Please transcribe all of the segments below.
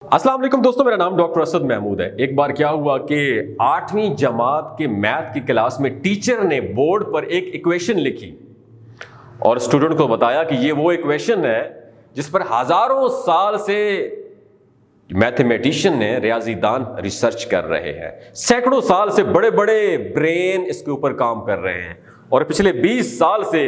अस्सलाम वालेकुम दोस्तों, मेरा नाम डॉक्टर असद महमूद है। एक बार क्या हुआ कि 8वीं जमात के मैथ की क्लास में टीचर ने बोर्ड पर एक इक्वेशन लिखी और स्टूडेंट को बताया कि ये वो इक्वेशन है जिस पर हजारों साल से मैथमेटिशियन ने रियाजीदान रिसर्च कर रहे हैं। सैकड़ों साल से बड़े बड़े ब्रेन इसके ऊपर काम कर रहे हैं और पिछले 20 साल से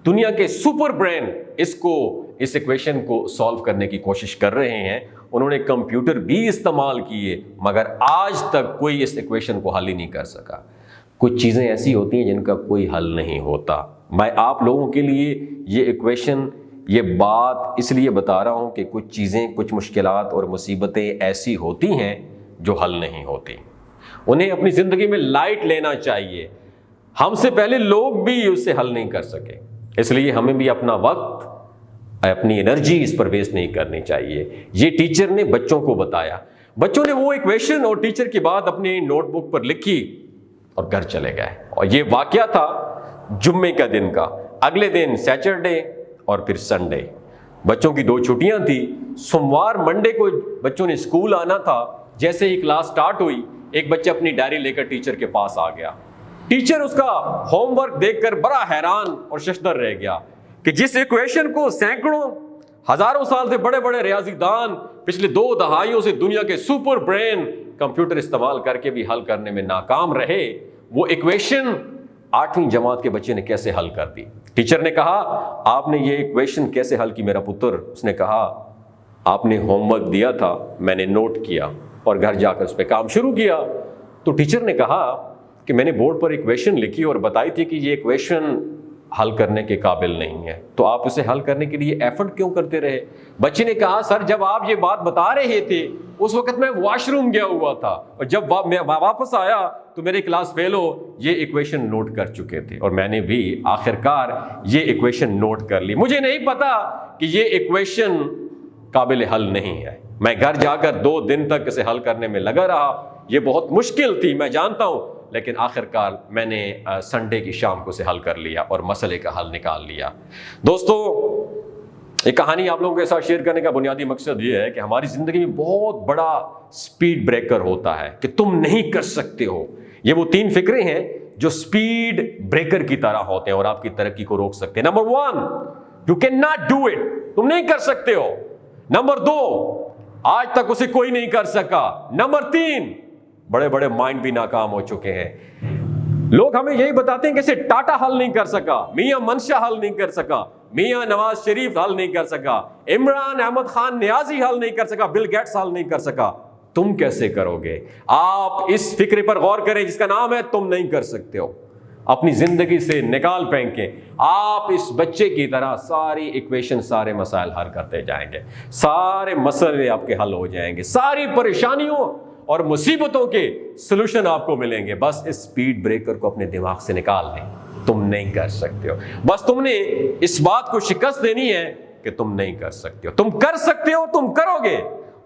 दुनिया के सुपर ब्रेन इस इक्वेशन को सॉल्व करने की कोशिश कर रहे हैं। उन्होंने कंप्यूटर भी इस्तेमाल किए मगर आज तक कोई इस इक्वेशन को हल ही नहीं कर सका। कुछ चीज़ें ऐसी होती हैं जिनका कोई हल नहीं होता। मैं आप लोगों के लिए ये इक्वेशन, ये बात इसलिए बता रहा हूँ कि कुछ चीज़ें, कुछ मुश्किलात और मुसीबतें ऐसी होती हैं जो हल नहीं होती। उन्हें अपनी ज़िंदगी में लाइट लेना चाहिए। हमसे पहले लोग भी उससे हल नहीं कर सके, इसलिए हमें भी अपना वक्त, अपनी एनर्जी इस पर वेस्ट नहीं करनी चाहिए। ये टीचर ने बच्चों को बताया। बच्चों ने वो इक्वेशन और टीचर की बात अपनी नोटबुक पर लिखी और घर चले गए। और ये वाकया था जुम्मे का दिन का। अगले दिन सैटरडे और फिर संडे, बच्चों की 2 छुट्टियां थी। सोमवार मंडे को बच्चों ने स्कूल आना था। जैसे ही क्लास स्टार्ट हुई, एक बच्चा अपनी डायरी लेकर टीचर के पास आ गया। टीचर उसका होमवर्क देखकर बड़ा हैरान और शशदर रह गया कि जिस इक्वेशन को सैकड़ों हजारों साल से बड़े बड़े रियाजीदान पिछले 2 दहाइयों से दुनिया के सुपर ब्रेन कंप्यूटर इस्तेमाल करके भी हल करने में नाकाम रहे, वो इक्वेशन 8वीं जमात के बच्चे ने कैसे हल कर दी। टीचर ने कहा, आपने ये इक्वेशन कैसे हल की मेरा पुत्र? उसने कहा, आपने होमवर्क दिया था, मैंने नोट किया और घर जाकर उस पर काम शुरू किया। तो टीचर ने कहा कि मैंने बोर्ड पर इक्वेशन लिखी और बताई थी कि ये इक्वेशन हल करने के काबिल नहीं है, तो आप उसे हल करने के लिए एफर्ट क्यों करते रहे? बच्चे ने कहा, सर जब आप ये बात बता रहे थे उस वक्त मैं वॉशरूम गया हुआ था और जब मैं वापस आया तो मेरी क्लास फेलो ये इक्वेशन नोट कर चुके थे और मैंने भी आखिरकार ये इक्वेशन नोट कर ली। मुझे नहीं पता कि ये इक्वेशन काबिल हल नहीं है। मैं घर जाकर 2 दिन तक इसे हल करने में लगा रहा। ये बहुत मुश्किल थी, मैं जानता हूँ, लेकिन आखिरकार मैंने संडे की शाम को से हल कर लिया और मसले का हल निकाल लिया। दोस्तों, एक कहानी आप लोगों के साथ शेयर करने का बुनियादी मकसद ये है कि हमारी ज़िंदगी में बहुत बड़ा स्पीड ब्रेकर होता है कि तुम नहीं कर सकते हो। ये वो 3 फिक्रे हैं जो स्पीड ब्रेकर की तरह होते हैं और आपकी तरक्की को रोक सकते हैं। Number 1, you can not do it, तुम नहीं कर सकते हो। नंबर 2, आज तक उसे कोई नहीं कर सका। नंबर 3, बड़े बड़े माइंड भी नाकाम हो चुके हैं। लोग हमें यही बताते हैं कि इसे टाटा हल नहीं कर सका, मियां मनशा हल नहीं कर सका, मियां नवाज शरीफ हल नहीं कर सका, इमरान अहमद खान नियाजी हल नहीं कर सका, बिल गेट्स हल नहीं कर सका। तुम कैसे करोगे? आप इस फिक्रे पर गौर करें जिसका नाम है तुम नहीं कर सकते हो। अपनी जिंदगी से निकाल फेंकें। आप इस बच्चे की तरह सारी इक्वेशन, सारे मसाइल हल करते जाएंगे, सारे मसले आपके हल हो जाएंगे, सारी परेशानियों और मुसीबतों के सलूशन आपको मिलेंगे। बस इस स्पीड ब्रेकर को अपने दिमाग से निकाल दें। तुम नहीं कर सकते हो। बस तुमने इस बात को शिकस्त देनी है कि तुम नहीं कर सकते हो। तुम कर सकते हो, तुम करोगे।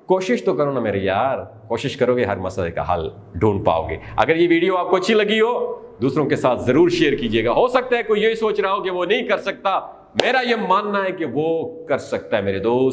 कोशिश तो करो ना मेरे यार, कोशिश करोगे हर मसले का हल ढूंढ पाओगे। अगर ये वीडियो आपको अच्छी लगी हो, दूसरों के साथ जरूर शेयर कीजिएगा। हो सकता है कोई ये सोच रहा हो कि वो नहीं कर सकता, मेरा ये मानना है कि वो कर सकता है मेरे दोस्त।